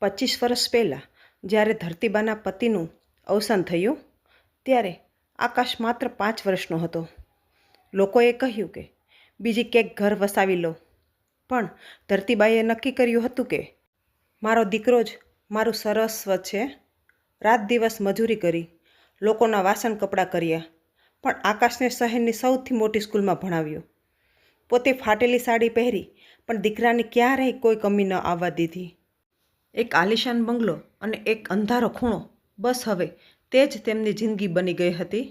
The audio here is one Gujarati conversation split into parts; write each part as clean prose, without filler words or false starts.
25 વર્ષ પહેલાં જ્યારે ધરતીબાના પતિનું અવસાન થયું ત્યારે આકાશ માત્ર 5 વર્ષનો હતો. લોકોએ કહ્યું કે બીજી ક્યાંક ઘર વસાવી લો, પણ ધરતીબાઈએ નક્કી કર્યું હતું કે મારો દીકરો જ મારું સર્વસ્વ છે. રાત દિવસ મજૂરી કરી, લોકોના વાસણ કપડાં કર્યા, પણ આકાશને શહેરની સૌથી મોટી સ્કૂલમાં ભણાવ્યો. પોતે ફાટેલી સાડી પહેરી, પણ દીકરાની ક્યારેય કોઈ કમી ન આવવા દીધી. એક આલિશાન બંગલો અને એક અંધારો ખૂણો, બસ હવે તે જ તેમની જિંદગી બની ગઈ હતી.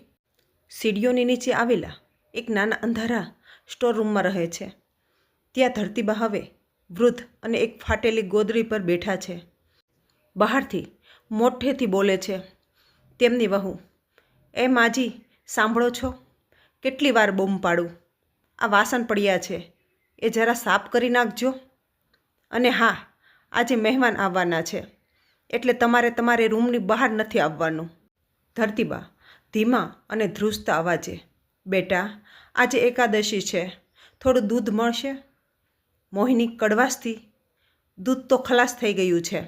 સીડીઓની નીચે આવેલા એક નાના અંધારા સ્ટોરરૂમમાં રહે છે. ત્યાં ધરતીબા હવે વૃદ્ધ અને એક ફાટેલી ગોદડી પર બેઠા છે. બહારથી મોટેથી બોલે છે તેમની વહુ, એ માજી સાંભળો છો? કેટલી વાર બૂમ પાડું? આ વાસણ પડ્યા છે, એ જરા સાફ કરી નાખજો. અને હા, આજે મહેમાન આવવાના છે, એટલે તમારે તમારે રૂમની બહાર નથી આવવાનું. ધરતીબા ધીમા અને ધ્રુજતા અવાજે, બેટા આજે એકાદશી છે, થોડું દૂધ મળશે? મોહિની કડવાશથી, દૂધ તો ખલાસ થઈ ગયું છે.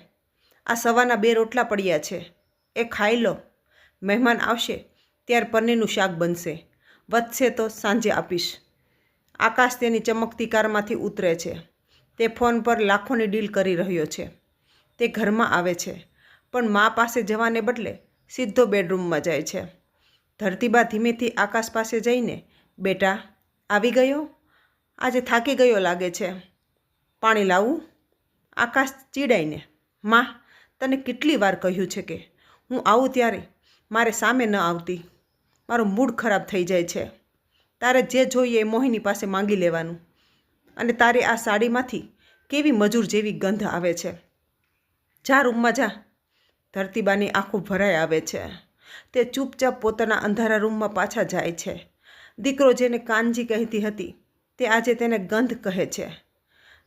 આ સવારના 2 રોટલા પડ્યા છે, એ ખાઈ લો. મહેમાન આવશે ત્યારે પનીરનું શાક બનશે, વધશે તો સાંજે આપીશ. આકાશ તેની ચમકતી કારમાંથી ઉતરે છે. તે ફોન પર લાખોની ડીલ કરી રહ્યો છે. તે ઘરમાં આવે છે, પણ મા પાસે જવાને બદલે સીધો બેડરૂમમાં જાય છે. ધરતીબા ધીમેથી આકાશ પાસે જઈને, બેટા આવી ગયો? આજે થાકી ગયો લાગે છે, પાણી લાવું? આકાશ ચીડાઈને, માં તને કેટલી વાર કહ્યું છે કે હું આવું ત્યારે મારે સામે ન આવતી. મારો મૂડ ખરાબ થઈ જાય છે. તારે જે જોઈએ એ મોહિની પાસે માંગી લેવાનું. અને તારે આ સાડીમાંથી કેવી મજૂર જેવી ગંધ આવે છે. જા રૂમમાં જા. ધરતીબાની આંખો ભરાઈ આવે છે. તે ચૂપચાપ પોતાના અંધારા રૂમમાં પાછા જાય છે. દીકરો જેને કાનજી કહેતી હતી તે આજે તેને ગંધ કહે છે.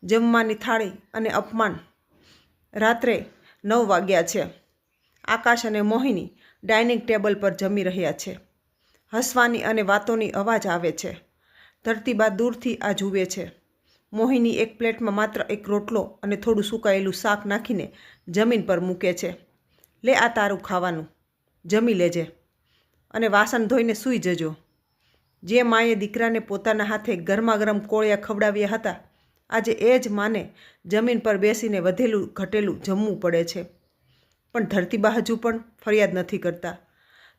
જમવાની થાળી અને અપમાન. રાત્રે 9 વાગ્યા છે. આકાશ અને મોહિની ડાઇનિંગ ટેબલ પર જમી રહ્યા છે. હસવાની અને વાતોની અવાજ આવે છે. ધરતીબા દૂરથી આ જુએ છે. મોહિની એક પ્લેટમાં માત્ર એક રોટલો અને થોડું સુકાયેલું શાક નાખીને જમીન પર મૂકે છે. લે આ તારું ખાવાનું, જમી લેજે અને વાસણ ધોઈને સૂઈ જજો. જે માએ દીકરાને પોતાના હાથે ગરમાગરમ કોળિયા ખવડાવ્યા હતા, આજે એ જ માને જમીન પર બેસીને વધેલું ઘટેલું જમવું પડે છે. પણ ધરતીબા હજુ પણ ફરિયાદ નથી કરતા.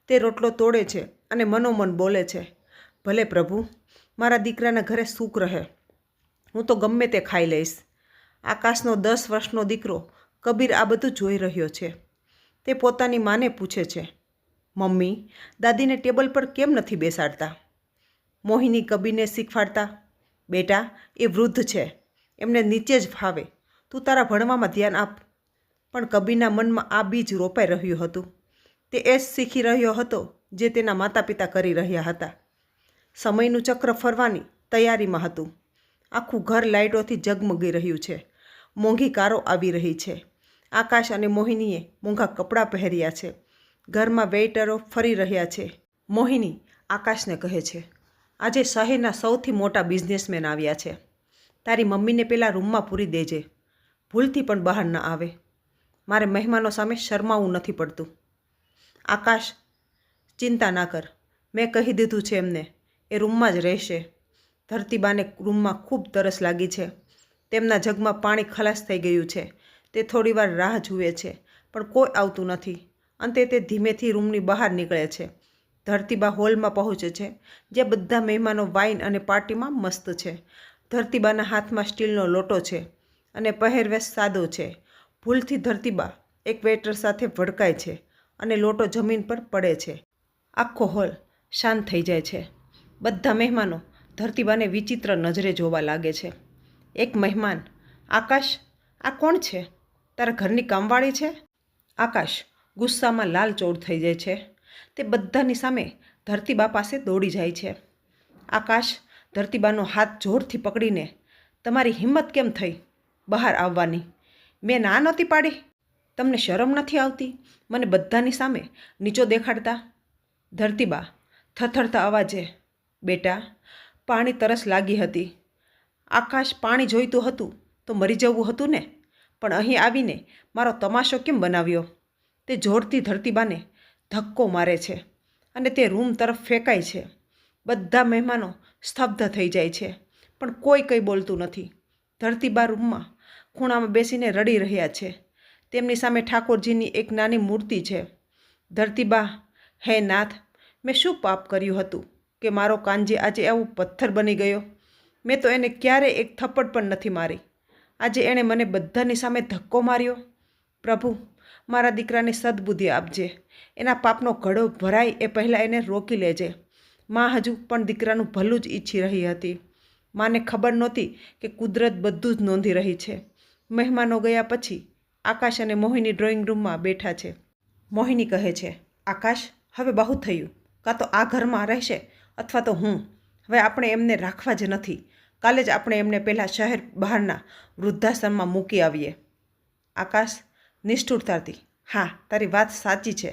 તે રોટલો તોડે છે અને મનોમન બોલે છે, ભલે પ્રભુ, મારા દીકરાના ઘરે સુખ રહે. હું તો ગમે તે ખાઈ લઈશ. આકાશનો 10 વર્ષનો દીકરો કબીર આ બધું જોઈ રહ્યો છે. તે પોતાની માને પૂછે છે, મમ્મી, દાદીને ટેબલ પર કેમ નથી બેસાડતા? મોહિની કબીરને શીખવાડતા, બેટા એ વૃદ્ધ છે, એમને નીચે જ ફાવે, તું તારા ભણવામાં ધ્યાન આપ. પણ કબીરના મનમાં આ બીજ રોપાઈ રહ્યું હતું. તે એ જ શીખી રહ્યો હતો જે તેના માતા પિતા કરી રહ્યા હતા. સમયનું ચક્ર ફરવાની તૈયારીમાં હતું. આખું ઘર લાઇટોથી ઝગમગી રહ્યું છે. મોંઘી કારો આવી રહી છે. આકાશ અને મોહિનીએ મોંઘા કપડાં પહેર્યા છે. ઘરમાં વેઇટરો ફરી રહ્યા છે. મોહિની આકાશને કહે છે, આજે શહેરના સૌથી મોટા બિઝનેસમેન આવ્યા છે. તારી મમ્મીને પેલા રૂમમાં પૂરી દેજે. ભૂલથી પણ બહાર ન આવે. મારે મહેમાનો સામે શરમાવું નથી પડતું. આકાશ, ચિંતા ના કર, મેં કહી દીધું છે એમને, એ રૂમમાં જ રહેશે. ધરતીબાને રૂમમાં ખૂબ તરસ લાગી છે. તેમના જગમાં પાણી ખલાસ થઈ ગયું છે. તે થોડીવાર રાહ જુએ છે, પણ કોઈ આવતું નથી. અંતે તે ધીમેથી રૂમની બહાર નીકળે છે. ધરતીબા હોલમાં પહોંચે છે, જ્યાં બધા મહેમાનો વાઇન અને પાર્ટીમાં મસ્ત છે. ધરતીબાના હાથમાં સ્ટીલનો લોટો છે અને પહેરવેશ સાદો છે. ભૂલથી ધરતીબા એક વેઇટર સાથે ભડકાય છે અને લોટો જમીન પર પડે છે. આખો હોલ શાંત થઈ જાય છે. બધા મહેમાનો ધરતીબાને વિચિત્ર નજરે જોવા લાગે છે. એક મહેમાન, આકાશ, આ કોણ છે? તારા ઘરની કામવાળી છે? આકાશ ગુસ્સામાં લાલચોળ થઈ જાય છે. તે બધાની સામે ધરતીબા પાસે દોડી જાય છે. આકાશ ધરતીબાનો હાથ જોરથી પકડીને, તમારી હિંમત કેમ થઈ બહાર આવવાની? મેં ના નહોતી પાડી? તમને શરમ નથી આવતી મને બધાની સામે નીચો દેખાડતા? ધરતીબા થરથરતા અવાજે, બેટા પાણી તરસ લાગી હતી. આકાશ, પાણી જોઈતું હતું તો મરી જવું હતું ને? પણ અહીં આવીને મારો તમાશો કેમ બનાવ્યો? તે જોરથી ધરતીબાને ધક્કો મારે છે અને તે રૂમ તરફ ફેંકાય છે. બધા મહેમાનો સ્તબ્ધ થઈ જાય છે, પણ કોઈ કંઈ બોલતું નથી. ધરતીબા રૂમમાં ખૂણામાં બેસીને રડી રહ્યા છે. તેમની સામે ઠાકોરજીની એક નાની મૂર્તિ છે. ધરતીબા, હે નાથ, મેં શું પાપ કર્યું હતું કે મારો કાનજી આજે આવું પથ્થર બની ગયો? મેં તો એને ક્યારેય એક થપ્પડ પણ નથી મારી. આજે એણે મને બધાની સામે ધક્કો માર્યો. પ્રભુ, મારા દીકરાને સદબુદ્ધિ આપજે. એના પાપનો ઘડો ભરાય એ પહેલાં એને રોકી લેજે. માં હજુ પણ દીકરાનું ભલું જ ઈચ્છી રહી હતી. માને ખબર નહોતી કે કુદરત બધું જ નોંધી રહી છે. મહેમાનો ગયા પછી આકાશ અને મોહિની ડ્રોઈંગ રૂમમાં બેઠા છે. મોહિની કહે છે, આકાશ, હવે બહુ થયું. કાં તો આ ઘરમાં રહેશે અથવા તો હું. હવે આપણે એમને રાખવા જ નથી. કાલે જ આપણે એમને પહેલાં શહેર બહારના વૃદ્ધાશ્રમમાં મૂકી આવીએ. આકાશ નિષ્ઠુરતાથી, હા, તારી વાત સાચી છે.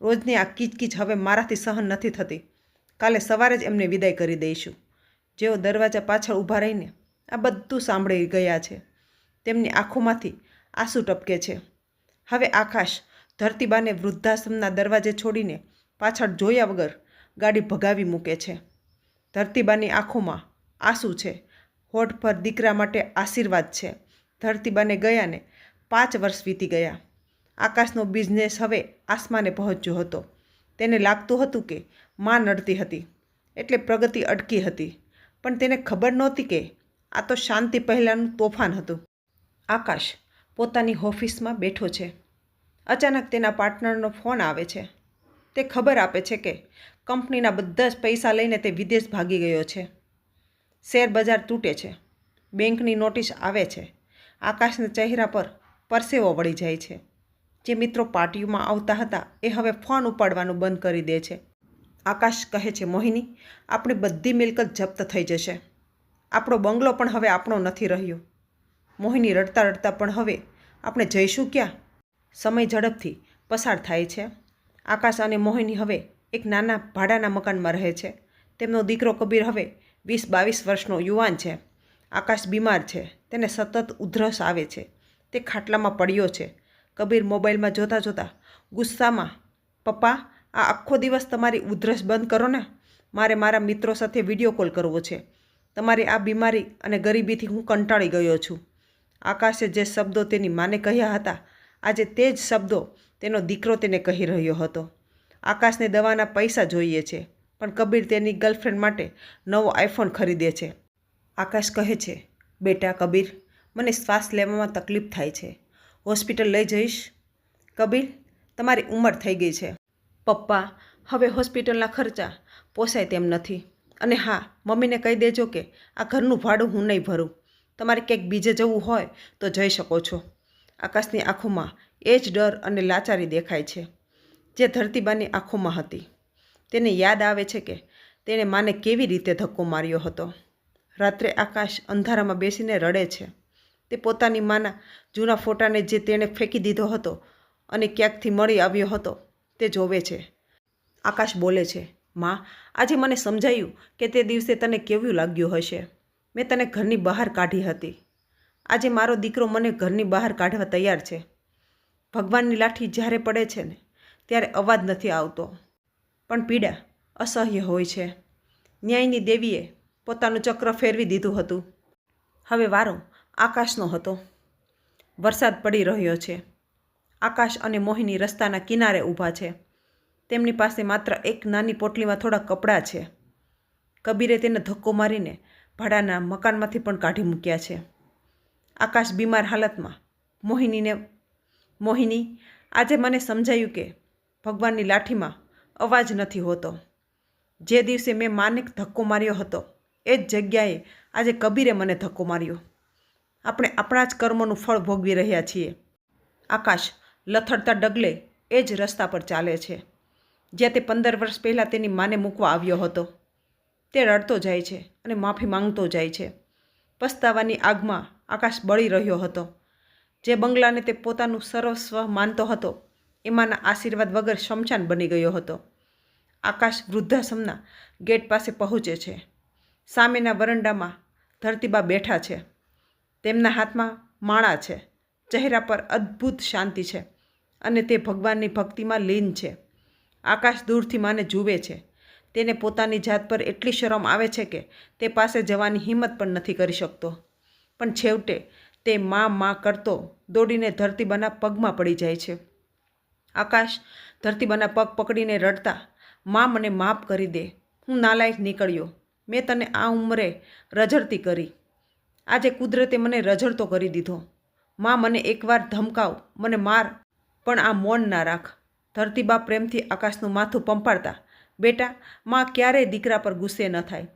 રોજની આ કીચકીચ હવે મારાથી સહન નથી થતી. કાલે સવારે જ એમને વિદાય કરી દઈશું. જેઓ દરવાજા પાછળ ઊભા રહીને આ બધું સાંભળી ગયા છે, તેમની આંખોમાંથી આંસુ ટપકે છે. હવે આકાશ ધરતીબાને વૃદ્ધાશ્રમના દરવાજે છોડીને પાછળ જોયા વગર ગાડી ભગાવી મૂકે છે. ધરતીબાની આંખોમાં આંસુ છે, હોઠ પર દીકરા માટે આશીર્વાદ છે. ધરતીબાને ગયાને 5 વર્ષ વીતી ગયા. આકાશનો બિઝનેસ હવે આસમાને પહોંચ્યો હતો. તેને લાગતું હતું કે માં નડતી હતી એટલે પ્રગતિ અટકી હતી, પણ તેને ખબર નહોતી કે આ તો શાંતિ પહેલાંનું તોફાન હતું. આકાશ પોતાની ઓફિસમાં બેઠો છે. અચાનક તેના પાર્ટનરનો ફોન આવે છે. તે ખબર આપે છે કે કંપનીના બધા જ પૈસા લઈને તે વિદેશ ભાગી ગયો છે. શેર બજાર તૂટે છે. બેંકની નોટિસ આવે છે. આકાશના ચહેરા પર પરસેવો વળી જાય છે. જે મિત્રો પાર્ટીઓમાં આવતા હતા એ હવે ફોન ઉપાડવાનું બંધ કરી દે છે. આકાશ કહે છે, મોહિની, આપણી બધી મિલકત જપ્ત થઈ જશે. આપણો બંગલો પણ હવે આપણો નથી રહ્યો. મોહિની રડતા રડતા, પણ હવે આપણે જઈશું ક્યાં? સમય ઝડપથી પસાર થાય છે. આકાશ અને મોહિની હવે એક નાના ભાડાના મકાનમાં રહે છે. તેમનો દીકરો કબીર હવે 20-22 વર્ષનો યુવાન છે. આકાશ બીમાર છે. તેને સતત ઉધરસ આવે છે. તે ખાટલામાં પડ્યો છે. કબીર મોબાઈલમાં જોતાં જોતાં ગુસ્સામાં, પપ્પા, આ આખો દિવસ તમારી ઉધરસ બંધ કરો ને. મારે મારા મિત્રો સાથે વિડીયો કોલ કરવો છે. તમારી આ બીમારી અને ગરીબીથી હું કંટાળી ગયો છું. આકાશે જે શબ્દો તેની માને કહ્યા હતા, આજે તે જ શબ્દો તેનો દીકરો તેને કહી રહ્યો હતો. આકાશને દવાના પૈસા જોઈએ છે, પણ કબીર તેની ગર્લફ્રેન્ડ માટે નવો આઈફોન ખરીદે છે. આકાશ કહે છે, બેટા કબીર, મને શ્વાસ લેવામાં તકલીફ થાય છે. હોસ્પિટલ લઈ જઈશ? કબીર, તમારી ઉંમર થઈ ગઈ છે. પપ્પા, હવે હોસ્પિટલના ખર્ચા પોસાય તેમ નથી. અને હા, મમ્મીને કહી દેજો કે આ ઘરનું ભાડું હું નહીં ભરું. તમારે ક્યાંક બીજે જવું હોય તો જઈ શકો છો. આકાશની આંખોમાં એ જ ડર અને લાચારી દેખાય છે જે ધરતીબાની આંખોમાં હતી. તેને યાદ આવે છે કે તેણે માને કેવી રીતે ધક્કો માર્યો હતો. રાત્રે આકાશ અંધારામાં બેસીને રડે છે. તે પોતાની માના જૂના ફોટાને જે તેણે ફેંકી દીધો હતો અને ક્યાંકથી મળી આવ્યો હતો તે જોવે છે. આકાશ બોલે છે, માં, આજે મને સમજાયું કે તે દિવસે તને કેવું લાગ્યું હશે. મેં તને ઘરની બહાર કાઢી હતી. આજે મારો દીકરો મને ઘરની બહાર કાઢવા તૈયાર છે. ભગવાનની લાઠી જ્યારે પડે છે ને ત્યારે અવાજ નથી આવતો, પણ પીડા અસહ્ય હોય છે. ન્યાયની દેવીએ પોતાનું ચક્ર ફેરવી દીધું હતું. હવે વારો આકાશનો હતો. વરસાદ પડી રહ્યો છે. આકાશ અને મોહિની રસ્તાના કિનારે ઊભા છે. તેમની પાસે માત્ર એક નાની પોટલીમાં થોડા કપડાં છે. કબીરે તેને ધક્કો મારીને ભાડાના મકાનમાંથી પણ કાઢી મૂક્યા છે. આકાશ બીમાર હાલતમાં મોહિની, આજે મને સમજાયું કે ભગવાનની લાઠીમાં અવાજ નથી હોતો. જે દિવસે મેં માને ધક્કો માર્યો હતો એ જ જગ્યાએ આજે કબીરે મને ધક્કો માર્યો. આપણે આપણા જ કર્મોનું ફળ ભોગવી રહ્યા છીએ. આકાશ લથડતા ડગલે એ જ રસ્તા પર ચાલે છે જ્યાં તે 15 વર્ષ પહેલાં તેની માને મૂકવા આવ્યો હતો. તે રડતો જાય છે અને માફી માંગતો જાય છે. પસ્તાવાની આગમાં આકાશ બળી રહ્યો હતો. જે બંગલાને તે પોતાનું સર્વસ્વ માનતો હતો એમાંના આશીર્વાદ વગર શમશાન બની ગયો હતો. આકાશ વૃદ્ધાશ્રમના ગેટ પાસે પહોંચે છે. સામેના વરંડામાં ધરતીબા બેઠા છે. તેમના હાથમાં માળા છે. ચહેરા પર અદ્ભુત શાંતિ છે અને તે ભગવાનની ભક્તિમાં લીન છે. આકાશ દૂરથી માને જુએ છે. તેને પોતાની જાત પર એટલી શરમ આવે છે કે તે પાસે જવાની હિંમત પણ નથી કરી શકતો. પણ છેવટે તે માં કરતો દોડીને ધરતીબાના પગમાં પડી જાય છે. આકાશ ધરતીબાના પગ પકડીને રડતા, માં મને માફ કરી દે, હું નાલાયક નીકળ્યો. મેં તને આ ઉંમરે રઝળતી કરી. આજે કુદરતે મને રઝળતો કરી દીધો. માં મને એકવાર ધમકાવ, મને માર, પણ આ મૌન ના રાખ. ધરતીબા પ્રેમથી આકાશનું માથું પંપાડતા, બેટા, માં ક્યારેય દીકરા પર ગુસ્સે ન થાય.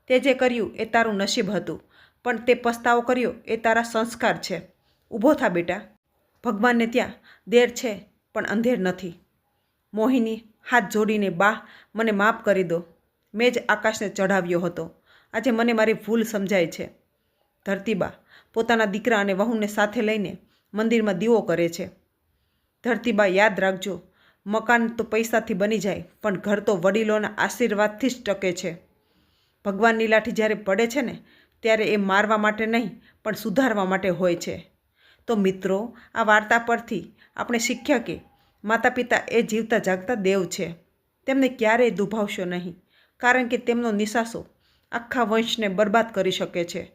તે જે કર્યું એ તારું નસીબ હતું, પણ તે પસ્તાવો કર્યો એ તારા સંસ્કાર છે. ઊભો થા બેટા. ભગવાનને ત્યાં દેર છે પણ અંધેર નથી. મોહિની હાથ જોડીને, બા, મને માફ કરી દો. મેં જ આકાશને ચઢાવ્યો હતો. આજે મને મારી ભૂલ સમજાય છે. ધરતીબા પોતાના દીકરા અને વહુને સાથે લઈને મંદિરમાં દીવો કરે છે. ધરતીબા, યાદ રાખજો, મકાન તો પૈસાથી બની જાય, પણ ઘર તો વડીલોના આશીર્વાદથી જ ટકે છે. ભગવાનની લાઠી જ્યારે પડે છે ને, ત્યારે એ મારવા માટે નહીં પણ સુધારવા માટે હોય છે. તો મિત્રો, આ વાર્તા પરથી આપણે શીખ્યા કે માતા પિતા એ જીવતા જાગતા દેવ છે. તેમને ક્યારેય દુભાવશો નહીં, કારણ કે તેમનો નિસાસો આખા વંશને બરબાદ કરી શકે છે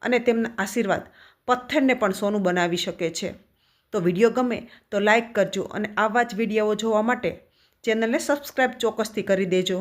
અને તેમના આશીર્વાદ પથ્થરને પણ સોનું બનાવી શકે છે. તો વિડીયો ગમે તો લાઈક કરજો અને આવા જ વિડીયો જોવા માટે ચેનલને સબસ્ક્રાઈબ ચોક્કસથી કરી દેજો.